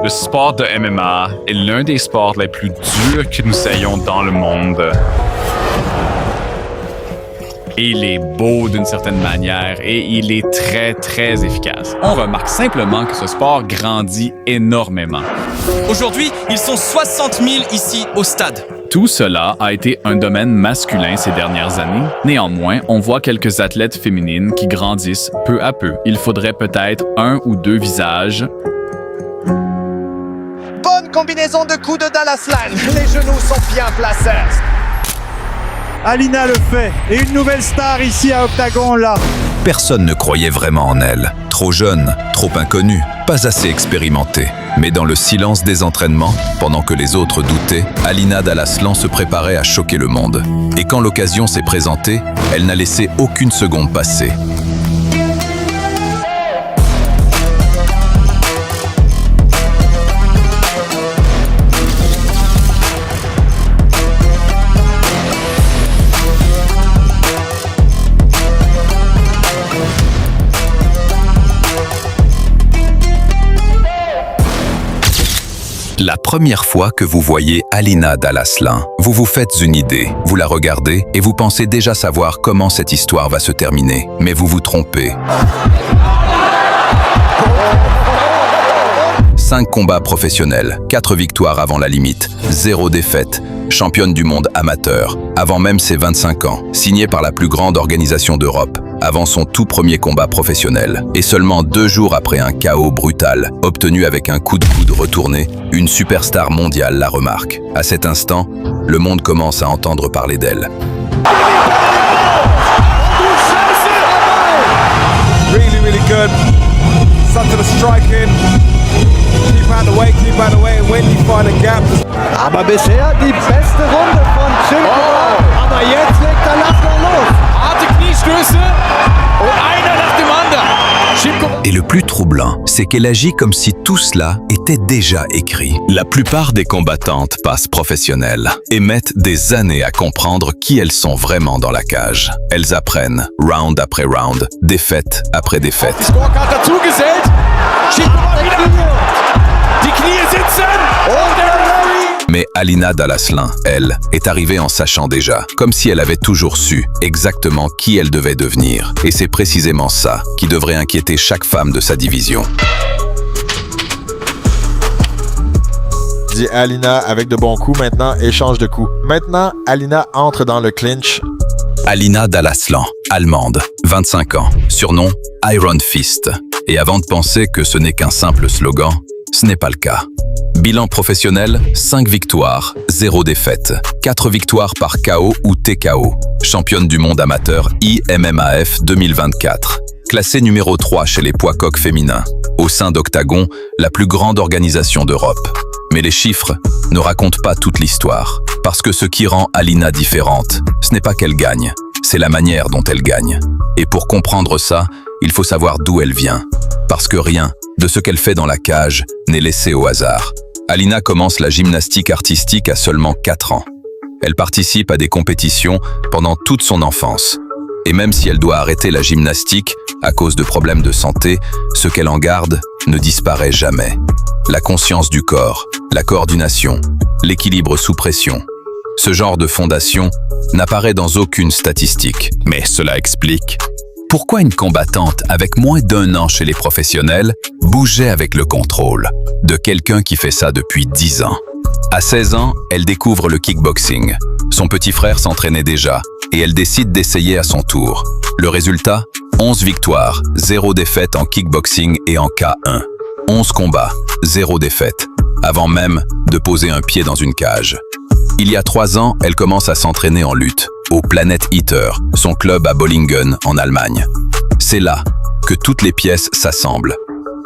Le sport de MMA est l'un des sports les plus durs que nous ayons dans le monde. Et il est beau d'une certaine manière et il est très, très efficace. On remarque simplement que ce sport grandit énormément. Aujourd'hui, ils sont 60 000 ici au stade. Tout cela a été un domaine masculin ces dernières années. Néanmoins, on voit quelques athlètes féminines qui grandissent peu à peu. Il faudrait peut-être 1 ou 2 visages. Bonne combinaison de coups de Dallas Land. Les genoux sont bien placés. Alina le fait. Et une nouvelle star ici à Octagon, là. Personne ne croyait vraiment en elle. Trop jeune, trop inconnue, pas assez expérimentée. Mais dans le silence des entraînements, pendant que les autres doutaient, Alina Dallaslan se préparait à choquer le monde. Et quand l'occasion s'est présentée, elle n'a laissé aucune seconde passer. La première fois que vous voyez Alina Dallaslan, vous vous faites une idée, vous la regardez et vous pensez déjà savoir comment cette histoire va se terminer. Mais vous vous trompez. 5 combats professionnels, 4 victoires avant la limite, 0 défaite, championne du monde amateur, avant même ses 25 ans, signée par la plus grande organisation d'Europe, avant son tout premier combat professionnel, et seulement 2 jours après un KO brutal, obtenu avec un coup de coude retourné, une superstar mondiale la remarque. À cet instant, le monde commence à entendre parler d'elle. Really good. Something to striking. Keep out the way, when you find a gap. Aber bisher die beste Runde von Chimko. Aber jetzt legt Dallaslan los. Harte Kniestöße und einer nach dem anderen. Chimko. Et le plus troublant, c'est qu'elle agit comme si tout cela était déjà écrit. La plupart des combattantes passent professionnelles et mettent des années à comprendre qui elles sont vraiment dans la cage. Elles apprennent, round après round, défaite après défaite. Die Scorecard dazu gesellt. Chimko mal wieder. Die Knie sitzen. Mais Alina Dallaslan, elle, est arrivée en sachant déjà, comme si elle avait toujours su exactement qui elle devait devenir. Et c'est précisément ça qui devrait inquiéter chaque femme de sa division. Dit Alina avec de bons coups, maintenant échange de coups. Maintenant, Alina entre dans le clinch. Alina Dallaslan, allemande, 25 ans, surnom Iron Fist. Et avant de penser que ce n'est qu'un simple slogan, ce n'est pas le cas. Bilan professionnel, 5 victoires, 0 défaite. 4 victoires par KO ou TKO. Championne du monde amateur IMMAF 2024. Classée numéro 3 chez les poids coqs féminins. Au sein d'Octagon, la plus grande organisation d'Europe. Mais les chiffres ne racontent pas toute l'histoire. Parce que ce qui rend Alina différente, ce n'est pas qu'elle gagne, c'est la manière dont elle gagne. Et pour comprendre ça, il faut savoir d'où elle vient. Parce que rien de ce qu'elle fait dans la cage n'est laissé au hasard. Alina commence la gymnastique artistique à seulement 4 ans. Elle participe à des compétitions pendant toute son enfance. Et même si elle doit arrêter la gymnastique à cause de problèmes de santé, ce qu'elle en garde ne disparaît jamais. La conscience du corps, la coordination, l'équilibre sous pression. Ce genre de fondation n'apparaît dans aucune statistique. Mais cela explique pourquoi une combattante avec moins d'1 an chez les professionnels bougeait avec le contrôle de quelqu'un qui fait ça depuis 10 ans. À 16 ans, elle découvre le kickboxing. Son petit frère s'entraînait déjà et elle décide d'essayer à son tour. Le résultat, 11 victoires, 0 défaite en kickboxing et en K1. 11 combats, 0 défaite, avant même de poser un pied dans une cage. Il y a 3 ans, elle commence à s'entraîner en lutte, au Planet Eater, son club à Bollingen, en Allemagne. C'est là que toutes les pièces s'assemblent.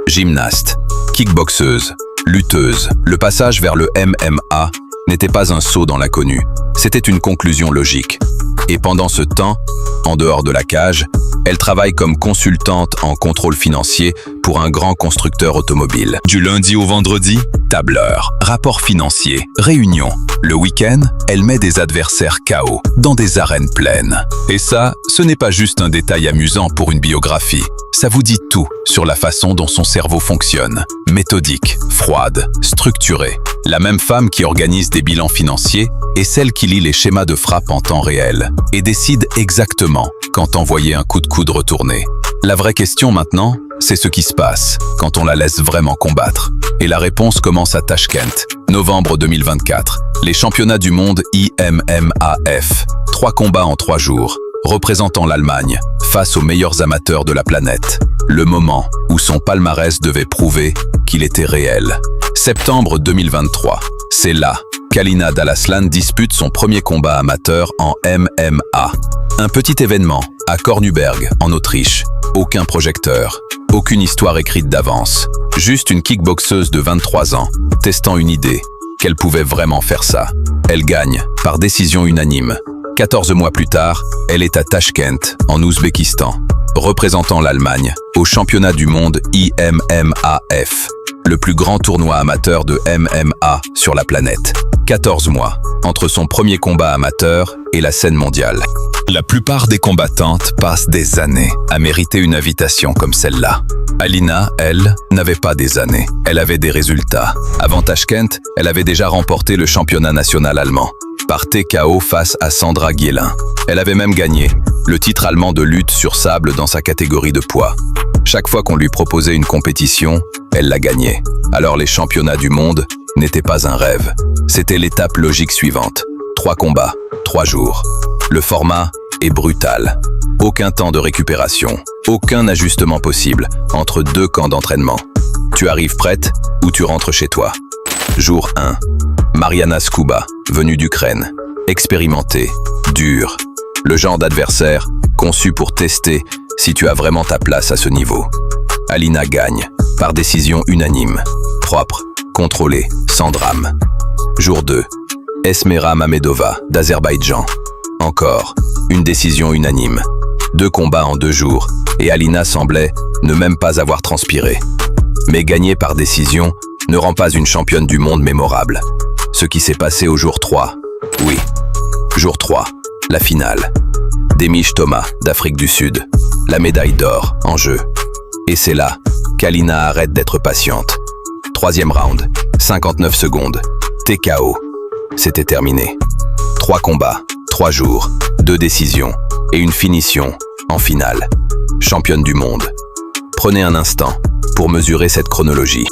Gymnaste, kickboxeuse, lutteuse, le passage vers le MMA n'était pas un saut dans l'inconnu, c'était une conclusion logique. Et pendant ce temps, en dehors de la cage, elle travaille comme consultante en contrôle financier pour un grand constructeur automobile. Du lundi au vendredi, tableur, rapport financier, réunion. Le week-end, elle met des adversaires KO dans des arènes pleines. Et ça, ce n'est pas juste un détail amusant pour une biographie. Ça vous dit tout sur la façon dont son cerveau fonctionne. Méthodique, froide, structurée. La même femme qui organise des bilans financiers est celle qui lit les schémas de frappe en temps réel et décide exactement quand envoyer un coup de coude retourné. La vraie question maintenant, c'est ce qui se passe quand on la laisse vraiment combattre. Et la réponse commence à Tashkent, novembre 2024. Les championnats du monde IMMAF. 3 combats en 3 jours, représentant l'Allemagne face aux meilleurs amateurs de la planète. Le moment où son palmarès devait prouver qu'il était réel. Septembre 2023, c'est là qu'Alina Dalaslan dispute son premier combat amateur en MMA. Un petit événement à Kornuberg, en Autriche. Aucun projecteur, aucune histoire écrite d'avance. Juste une kickboxeuse de 23 ans, testant une idée, qu'elle pouvait vraiment faire ça. Elle gagne, par décision unanime. 14 mois plus tard, elle est à Tashkent, en Ouzbékistan, représentant l'Allemagne au championnat du monde IMMAF, le plus grand tournoi amateur de MMA sur la planète. 14 mois, entre son premier combat amateur et la scène mondiale. La plupart des combattantes passent des années à mériter une invitation comme celle-là. Alina, elle, n'avait pas des années. Elle avait des résultats. Avant Tashkent, elle avait déjà remporté le championnat national allemand, par TKO face à Sandra Gielin. Elle avait même gagné le titre allemand de lutte sur sable dans sa catégorie de poids. Chaque fois qu'on lui proposait une compétition, elle la gagnait. Alors les championnats du monde n'étaient pas un rêve. C'était l'étape logique suivante. 3 combats, 3 jours. Le format est brutal. Aucun temps de récupération, aucun ajustement possible entre 2 camps d'entraînement. Tu arrives prête ou tu rentres chez toi. Jour 1. Mariana Skuba, venue d'Ukraine. Expérimentée, dure. Le genre d'adversaire conçu pour tester si tu as vraiment ta place à ce niveau. Alina gagne, par décision unanime. Propre, contrôlée, sans drame. Jour 2. Esmera Mamedova, d'Azerbaïdjan. Encore, une décision unanime. 2 combats en 2 jours, et Alina semblait ne même pas avoir transpiré. Mais gagner par décision ne rend pas une championne du monde mémorable. Ce qui s'est passé au jour 3. Oui, jour 3, la finale. Demish Thomas, d'Afrique du Sud. La médaille d'or en jeu. Et c'est là qu'Alina arrête d'être patiente. 3e round, 59 secondes. TKO. C'était terminé. 3 combats, 3 jours, 2 décisions et une finition en finale. Championne du monde. Prenez un instant pour mesurer cette chronologie.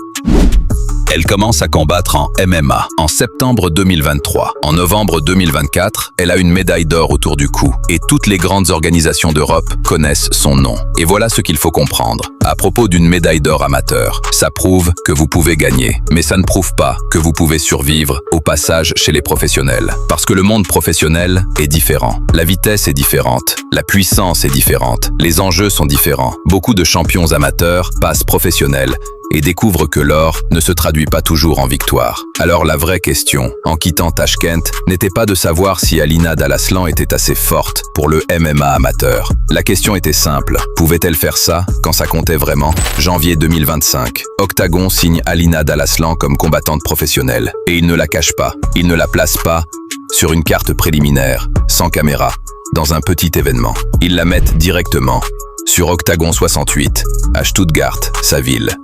Elle commence à combattre en MMA en septembre 2023. En novembre 2024, elle a une médaille d'or autour du cou et toutes les grandes organisations d'Europe connaissent son nom. Et voilà ce qu'il faut comprendre. À propos d'une médaille d'or amateur, ça prouve que vous pouvez gagner, mais ça ne prouve pas que vous pouvez survivre au passage chez les professionnels. Parce que le monde professionnel est différent. La vitesse est différente, la puissance est différente, les enjeux sont différents. Beaucoup de champions amateurs passent professionnels et découvre que l'or ne se traduit pas toujours en victoire. Alors la vraie question, en quittant Tashkent, n'était pas de savoir si Alina Dalaslan était assez forte pour le MMA amateur. La question était simple, pouvait-elle faire ça quand ça comptait vraiment? Janvier 2025, Octagon signe Alina Dalaslan comme combattante professionnelle. Et il ne la cache pas, il ne la place pas sur une carte préliminaire, sans caméra, dans un petit événement. Ils la mettent directement sur Octagon 68, à Stuttgart, sa ville.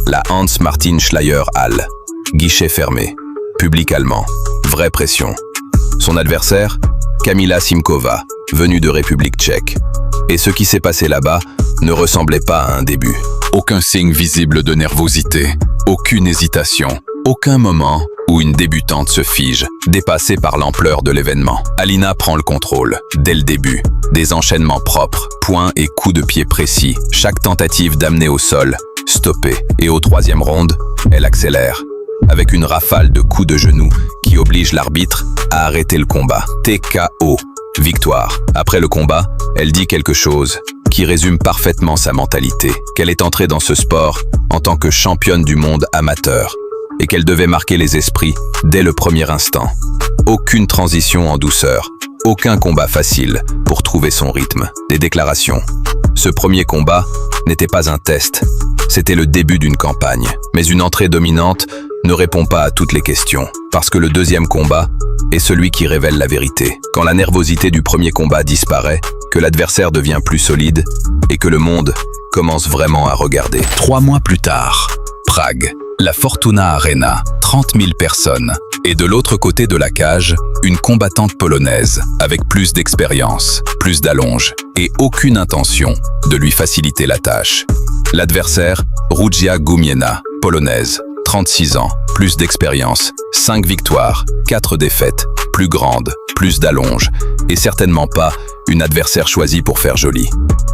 La Hans-Martin Schleyer Halle. Guichet fermé. Public allemand. Vraie pression. Son adversaire, Kamila Simkova, venue de République tchèque. Et ce qui s'est passé là-bas ne ressemblait pas à un début. Aucun signe visible de nervosité, aucune hésitation, aucun moment où une débutante se fige, dépassée par l'ampleur de l'événement. Alina prend le contrôle, dès le début. Des enchaînements propres, points et coups de pied précis, chaque tentative d'amener au sol, stoppée. Et au 3e round, elle accélère, avec une rafale de coups de genoux qui oblige l'arbitre à arrêter le combat. TKO. Victoire. Après le combat, elle dit quelque chose qui résume parfaitement sa mentalité, qu'elle est entrée dans ce sport en tant que championne du monde amateur et qu'elle devait marquer les esprits dès le premier instant. Aucune transition en douceur, aucun combat facile pour trouver son rythme. Des déclarations. Ce premier combat n'était pas un test, C'était le début d'une campagne, mais une entrée dominante ne répond pas à toutes les questions, parce que le deuxième combat est celui qui révèle la vérité. Quand la nervosité du premier combat disparaît, que l'adversaire devient plus solide et que le monde commence vraiment à regarder. 3 mois plus tard, Prague, la Fortuna Arena, 30 000 personnes. Et de l'autre côté de la cage, une combattante polonaise, avec plus d'expérience, plus d'allonge et aucune intention de lui faciliter la tâche. L'adversaire, Rudzia Gumiena, polonaise, 36 ans, plus d'expérience, 5 victoires, 4 défaites, plus grande, plus d'allonge, et certainement pas une adversaire choisie pour faire joli.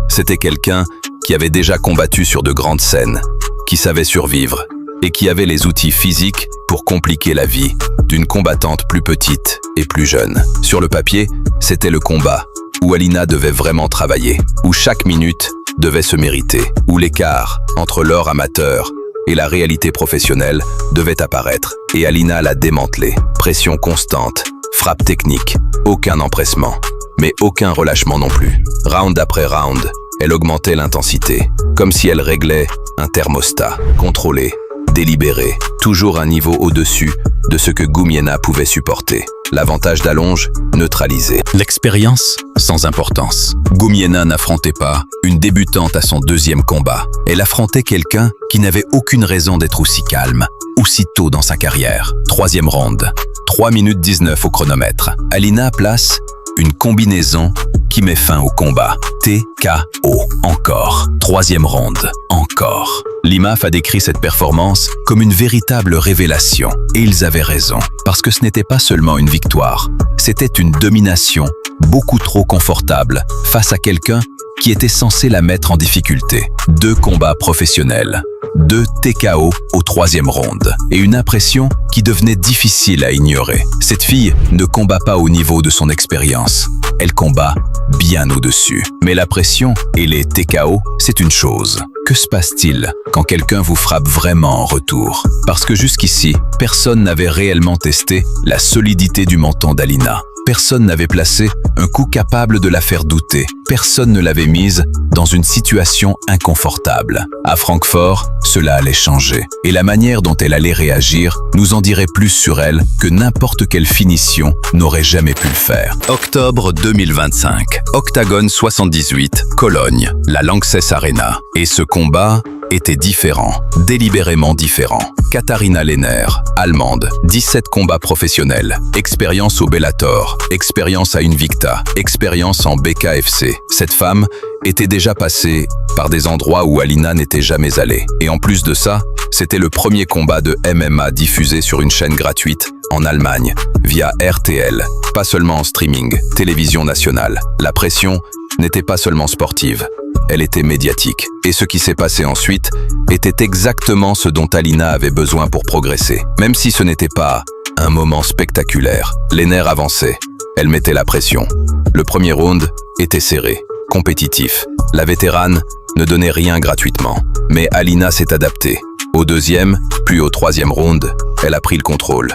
C'était quelqu'un qui avait déjà combattu sur de grandes scènes, qui savait survivre, et qui avait les outils physiques pour compliquer la vie d'une combattante plus petite et plus jeune. Sur le papier, c'était le combat où Alina devait vraiment travailler, où chaque minute devait se mériter, où l'écart entre l'or amateur et la réalité professionnelle devait apparaître. Et Alina l'a démantelé. Pression constante, frappe technique, aucun empressement, mais aucun relâchement non plus. Round après round, elle augmentait l'intensité, comme si elle réglait un thermostat, contrôlé, délibéré, toujours un niveau au-dessus de ce que Gumiena pouvait supporter. L'avantage d'allonge neutralisé. L'expérience sans importance. Gumiena n'affrontait pas une débutante à son deuxième combat. Elle affrontait quelqu'un qui n'avait aucune raison d'être aussi calme, aussi tôt dans sa carrière. Troisième round. 3 minutes 19 au chronomètre. Alina place une combinaison qui met fin au combat. TKO. Encore. Troisième round. Encore. L'IMAF a décrit cette performance comme une véritable révélation. Et ils avaient raison. Parce que ce n'était pas seulement une victoire. C'était une domination beaucoup trop confortable face à quelqu'un qui était censé la mettre en difficulté. 2 combats professionnels. 2 TKO au 3e round. Et une impression qui devenait difficile à ignorer. Cette fille ne combat pas au niveau de son expérience. Elle combat bien au-dessus. Mais la pression et les TKO, c'est une chose. Que se passe-t-il quand quelqu'un vous frappe vraiment en retour? Parce que jusqu'ici, personne n'avait réellement testé la solidité du menton d'Alina. Personne n'avait placé un coup capable de la faire douter. Personne ne l'avait mise dans une situation inconfortable. À Francfort, cela allait changer. Et la manière dont elle allait réagir nous en dirait plus sur elle que n'importe quelle finition n'aurait jamais pu le faire. Octobre 2025. Octagone 78, Cologne, la Lanxess Arena. Et ce combat était différent, délibérément différent. Katharina Lehner, allemande, 17 combats professionnels, expérience au Bellator, expérience à Invicta, expérience en BKFC. Cette femme était déjà passée par des endroits où Alina n'était jamais allée. Et en plus de ça, c'était le premier combat de MMA diffusé sur une chaîne gratuite en Allemagne, via RTL, pas seulement en streaming, télévision nationale. La pression n'était pas seulement sportive. Elle était médiatique. Et ce qui s'est passé ensuite était exactement ce dont Alina avait besoin pour progresser. Même si ce n'était pas un moment spectaculaire, Lehner avançait. Elle mettait la pression. Le premier round était serré, compétitif. La vétérane ne donnait rien gratuitement. Mais Alina s'est adaptée. Au deuxième, puis au troisième round, elle a pris le contrôle.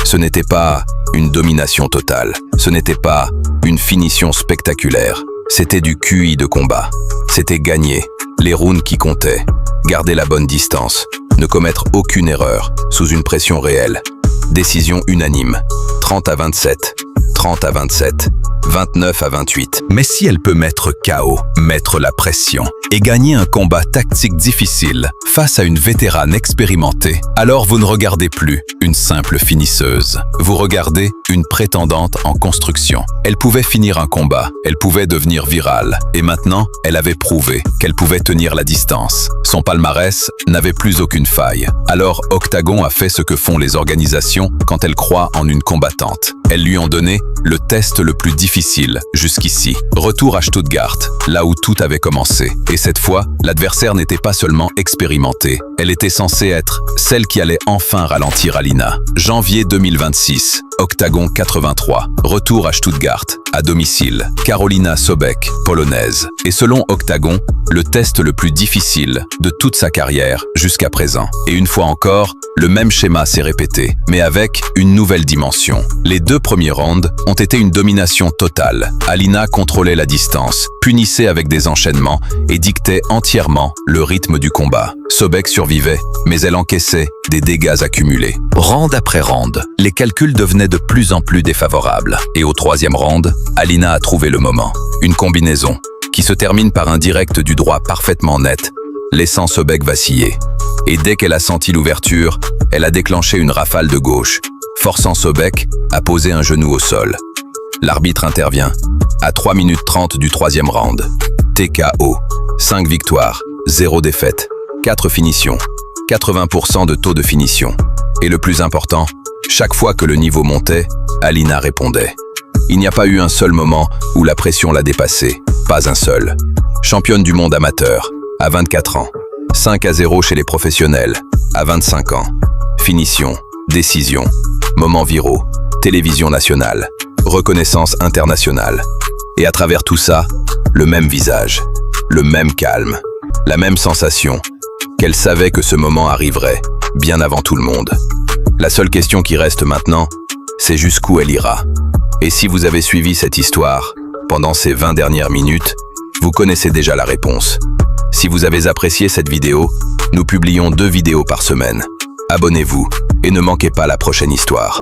Ce n'était pas une domination totale. Ce n'était pas une finition spectaculaire. C'était du QI de combat. C'était gagner, les rounds qui comptaient, garder la bonne distance, ne commettre aucune erreur, sous une pression réelle. Décision unanime, 30-27, 30-27, 29-28. Mais si elle peut mettre KO, mettre la pression, et gagner un combat tactique difficile face à une vétérane expérimentée, alors vous ne regardez plus une simple finisseuse. Vous regardez une prétendante en construction. Elle pouvait finir un combat, elle pouvait devenir virale, et maintenant, elle avait prouvé qu'elle pouvait tenir la distance. Son palmarès n'avait plus aucune faille. Alors Octagon a fait ce que font les organisations quand elles croient en une combattante. Elles lui ont donné le test le plus difficile jusqu'ici. Retour à Stuttgart, là où tout avait commencé. Et cette fois, l'adversaire n'était pas seulement expérimentée, elle était censée être celle qui allait enfin ralentir Alina. Janvier 2026, Octagon 83. Retour à Stuttgart, à domicile. Karolina Sobek, polonaise. Et selon Octagon, le test le plus difficile de toute sa carrière jusqu'à présent. Et une fois encore, le même schéma s'est répété, mais avec une nouvelle dimension. Les 2 premiers rounds ont été une domination totale. Alina contrôlait la distance, punissait avec des enchaînements et dictait entièrement le rythme du combat. Sobek survivait, mais elle encaissait des dégâts accumulés. Round après round, les calculs devenaient de plus en plus défavorables. Et au 3e round, Alina a trouvé le moment. Une combinaison qui se termine par un direct du droit parfaitement net, laissant Sobek vaciller. Et dès qu'elle a senti l'ouverture, elle a déclenché une rafale de gauche, forçant Sobek à poser un genou au sol. L'arbitre intervient. À 3 minutes 30 du 3e round. TKO. 5 victoires, 0 défaite, 4 finitions, 80% de taux de finition. Et le plus important, chaque fois que le niveau montait, Alina répondait. Il n'y a pas eu un seul moment où la pression l'a dépassée. Pas un seul. Championne du monde amateur, à 24 ans. 5-0 chez les professionnels, à 25 ans. Finition, décision, moments viraux, télévision nationale, reconnaissance internationale. Et à travers tout ça, le même visage, le même calme, la même sensation, qu'elle savait que ce moment arriverait, bien avant tout le monde. La seule question qui reste maintenant, c'est jusqu'où elle ira. Et si vous avez suivi cette histoire, pendant ces 20 dernières minutes, vous connaissez déjà la réponse. Si vous avez apprécié cette vidéo, nous publions 2 vidéos par semaine. Abonnez-vous et ne manquez pas la prochaine histoire.